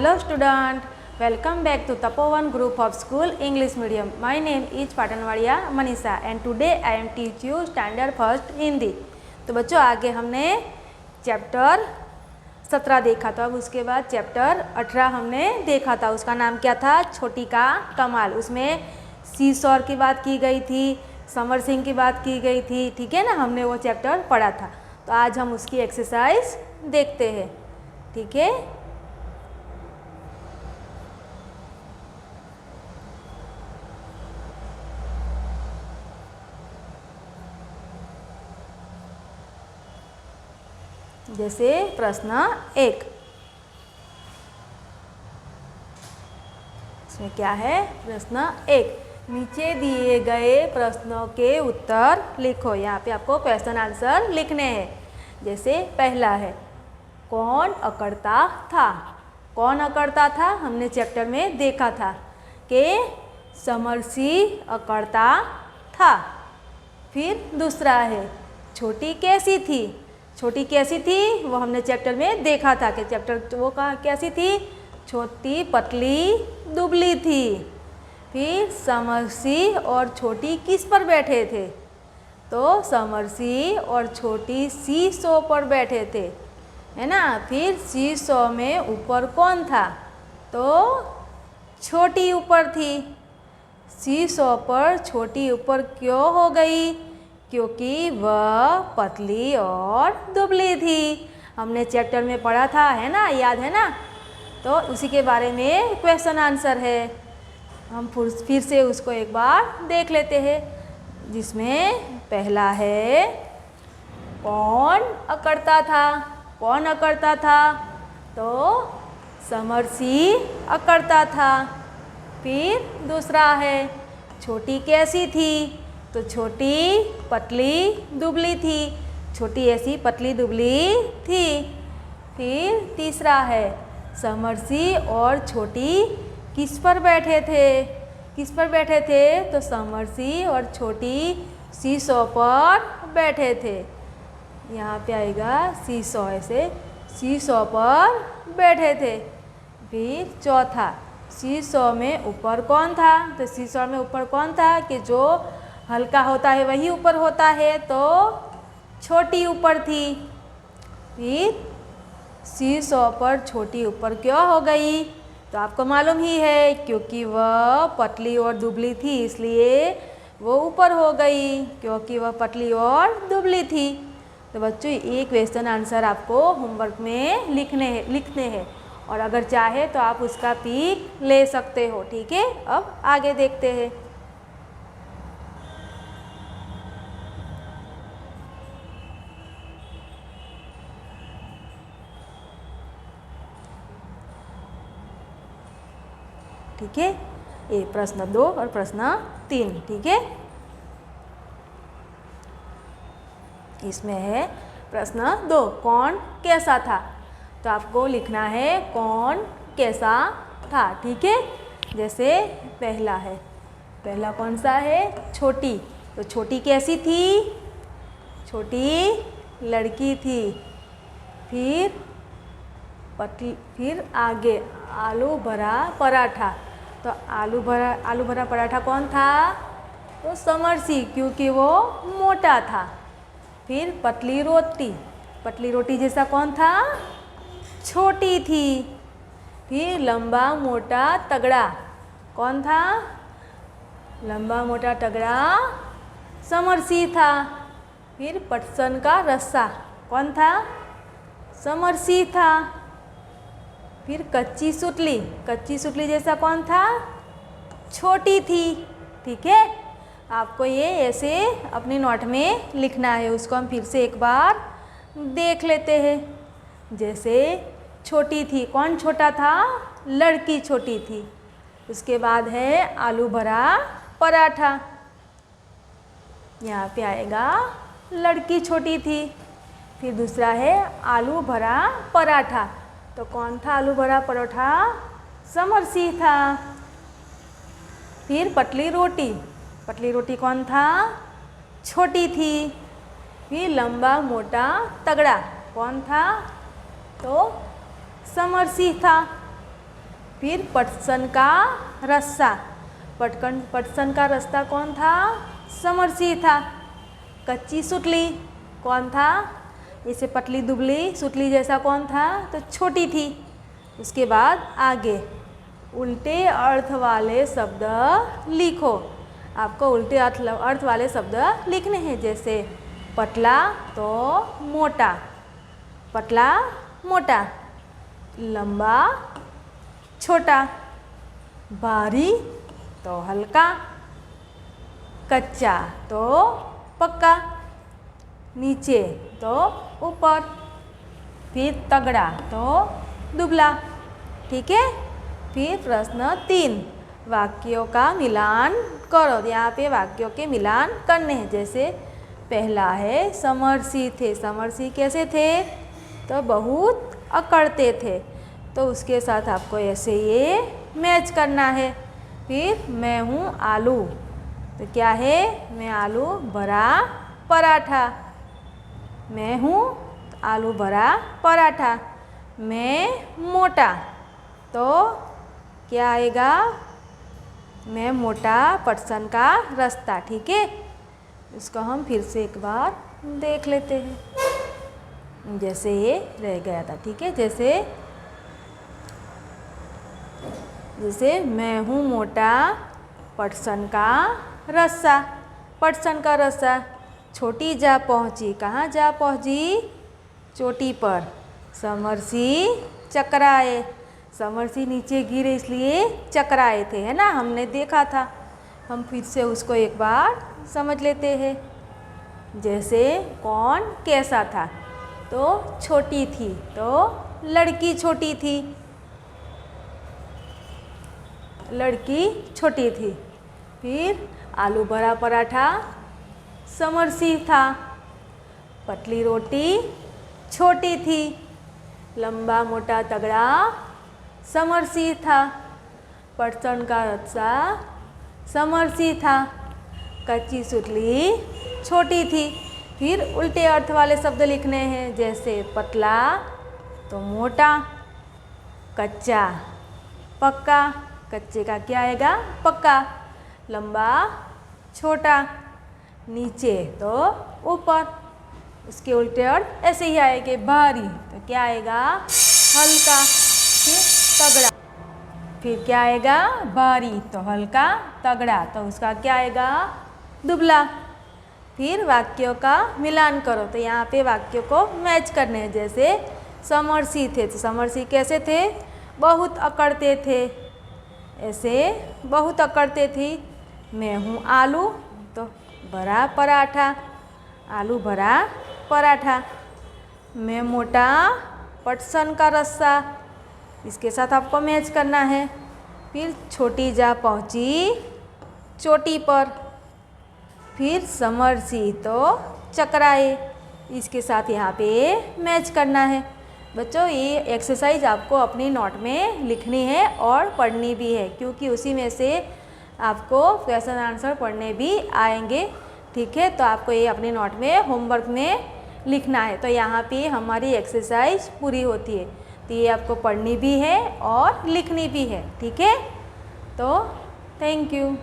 Hello student, welcome back to Tapovan Group of School English Medium. My name is Patanwadia Manisha and today I am teach you standard first Hindi. तो बच्चों आगे हमने chapter 17 देखा था, अब उसके बाद चैप्टर 18 हमने देखा था। उसका नाम क्या था? छोटी का कमाल। उसमें सीसॉर की बात की गई थी, समर सिंह की बात की गई थी, ठीक है ना। हमने वो चैप्टर पढ़ा था। तो आज हम उसकी एक्सरसाइज देखते हैं, ठीक है। जैसे प्रश्न 1, इसमें क्या है? प्रश्न 1, नीचे दिए गए प्रश्नों के उत्तर लिखो। यहाँ पे आपको क्वेश्चन आंसर लिखने हैं। जैसे पहला है, कौन अकड़ता था? कौन अकड़ता था? हमने चैप्टर में देखा था कि समरसी अकड़ता था। फिर दूसरा है, छोटी कैसी थी? छोटी कैसी थी वो हमने चैप्टर में देखा था कि चैप्टर वो कैसी थी? छोटी पतली दुबली थी। फिर समरसी और छोटी किस पर बैठे थे? तो समरसी और छोटी सीसॉ पर बैठे थे, है ना। फिर सीसॉ में ऊपर कौन था? तो छोटी ऊपर थी। सीसॉ पर छोटी ऊपर क्यों हो गई? क्योंकि वह पतली और दुबली थी। हमने चैप्टर में पढ़ा था, है ना, याद है ना। तो उसी के बारे में क्वेश्चन आंसर है। हम फिर से उसको एक बार देख लेते हैं। जिसमें पहला है, कौन अकड़ता था? कौन अकड़ता था? तो समरसी अकड़ता था। फिर दूसरा है, छोटी कैसी थी? तो छोटी पतली दुबली थी। छोटी ऐसी पतली दुबली थी। फिर तीसरा है, समरसी और छोटी किस पर बैठे थे? किस पर बैठे थे? तो समरसी और छोटी सीसॉ पर बैठे थे। यहाँ पे आएगा सीसॉ, ऐसे सीसॉ पर बैठे थे। फिर चौथा, सीसॉ में ऊपर कौन था? तो सीसॉ में ऊपर कौन था कि जो हल्का होता है वही ऊपर होता है, तो छोटी ऊपर थी। फिर सीसॉ पर छोटी ऊपर क्यों हो गई? तो आपको मालूम ही है, क्योंकि वह पतली और दुबली थी, इसलिए वो ऊपर हो गई, क्योंकि वह पतली और दुबली थी। तो बच्चों ये क्वेश्चन आंसर आपको होमवर्क में लिखने हैं और अगर चाहे तो आप उसका पिक ले सकते हो, ठीक है। अब आगे देखते हैं। ठीक है, ये प्रश्न 2 और प्रश्न 3, ठीक है। इसमें है प्रश्न 2, कौन कैसा था? तो आपको लिखना है कौन कैसा था, ठीक है। जैसे पहला है, पहला कौन सा है? छोटी। तो छोटी कैसी थी? छोटी लड़की थी। फिर फिर आगे आलू भरा पराठा। तो आलू भरा पराठा कौन था? तो समरसी, क्योंकि वो मोटा था। फिर पतली रोटी, पतली रोटी जैसा कौन था? छोटी थी। फिर लंबा मोटा तगड़ा कौन था? लंबा मोटा तगड़ा समरसी था। फिर पटसन का रस्सा कौन था? समरसी था। फिर कच्ची सुतली जैसा कौन था? छोटी थी, ठीक है। आपको ये ऐसे अपने नोट में लिखना है। उसको हम फिर से एक बार देख लेते हैं। जैसे छोटी थी, कौन छोटा था? लड़की छोटी थी। उसके बाद है आलू भरा पराठा, यहाँ पे आएगा लड़की छोटी थी। फिर दूसरा है आलू भरा पराठा। तो कौन था आलू भरा पराठा? समरसी था। फिर पतली रोटी कौन था? छोटी थी। फिर लंबा मोटा तगड़ा कौन था? तो समरसी था। फिर पटसन का रस्सा, पटसन का रास्ता कौन था? समरसी था। कच्ची सुतली कौन था? इसे पतली दुबली सुतली जैसा कौन था? तो छोटी थी। उसके बाद आगे उल्टे अर्थ वाले शब्द लिखो। आपको उल्टे अर्थ वाले शब्द लिखने हैं, जैसे पतला तो मोटा, पतला मोटा, लंबा छोटा, भारी तो हल्का, कच्चा तो पक्का, नीचे तो ऊपर, फिर तगड़ा तो दुबला। ठीक है। फिर प्रश्न 3, वाक्यों का मिलान करो। यहाँ पे वाक्यों के मिलान करने हैं। जैसे पहला है समरसी थे। समरसी कैसे थे? तो बहुत अकड़ते थे। तो उसके साथ आपको ऐसे ये मैच करना है। फिर मैं हूँ आलू, तो क्या है? मैं आलू भरा पराठा। मैं हूँ आलू भरा पराठा। मैं मोटा, तो क्या आएगा? मैं मोटा पटसन का रास्ता। ठीक है। इसको हम फिर से एक बार देख लेते हैं, जैसे ये रह गया था। ठीक है। जैसे मैं हूँ मोटा पटसन का रस्सा, पटसन का रस्सा। छोटी जा पहुँची, कहाँ जा पहुँची? चोटी पर। समरसी चकराए, समरसी नीचे गिरे इसलिए चकराए थे, है ना, हमने देखा था। हम फिर से उसको एक बार समझ लेते हैं। जैसे कौन कैसा था? तो छोटी थी, तो लड़की छोटी थी, लड़की छोटी थी। फिर आलू भरा पराठा समरसी था, पतली रोटी छोटी थी, लंबा मोटा तगड़ा समरसी था, पटसन का रस्सा समरसी था, कच्ची सुतली छोटी थी। फिर उल्टे अर्थ वाले शब्द लिखने हैं, जैसे पतला तो मोटा, कच्चा पक्का, कच्चे का क्या आएगा? पक्का, लंबा छोटा, नीचे तो ऊपर। उसके उल्टे अर्थ ऐसे ही आएंगे। भारी तो क्या आएगा? हल्का। फिर तगड़ा, फिर क्या आएगा? भारी तो हल्का, तगड़ा तो उसका क्या आएगा? दुबला। फिर वाक्यों का मिलान करो। तो यहाँ पे वाक्यों को मैच करने हैं। जैसे समरसी थे, तो समरसी कैसे थे? बहुत अकड़ते थे, ऐसे बहुत अकड़ते थी। मैं हूँ आलू, तो भरा पराठा, आलू भरा पराठा। मैं मोटा पटसन का रस्सा, इसके साथ आपको मैच करना है। फिर छोटी जा पहुँची चोटी पर। फिर समरसी तो चकराए, इसके साथ यहाँ पे मैच करना है। बच्चों ये एक्सरसाइज आपको अपनी नोट में लिखनी है और पढ़नी भी है, क्योंकि उसी में से आपको क्वेश्चन आंसर पढ़ने भी आएंगे। ठीक है। तो आपको ये अपनी नोट में होमवर्क में लिखना है। तो यहाँ पे हमारी एक्सरसाइज पूरी होती है। तो ये आपको पढ़नी भी है और लिखनी भी है। ठीक है। तो थैंक यू।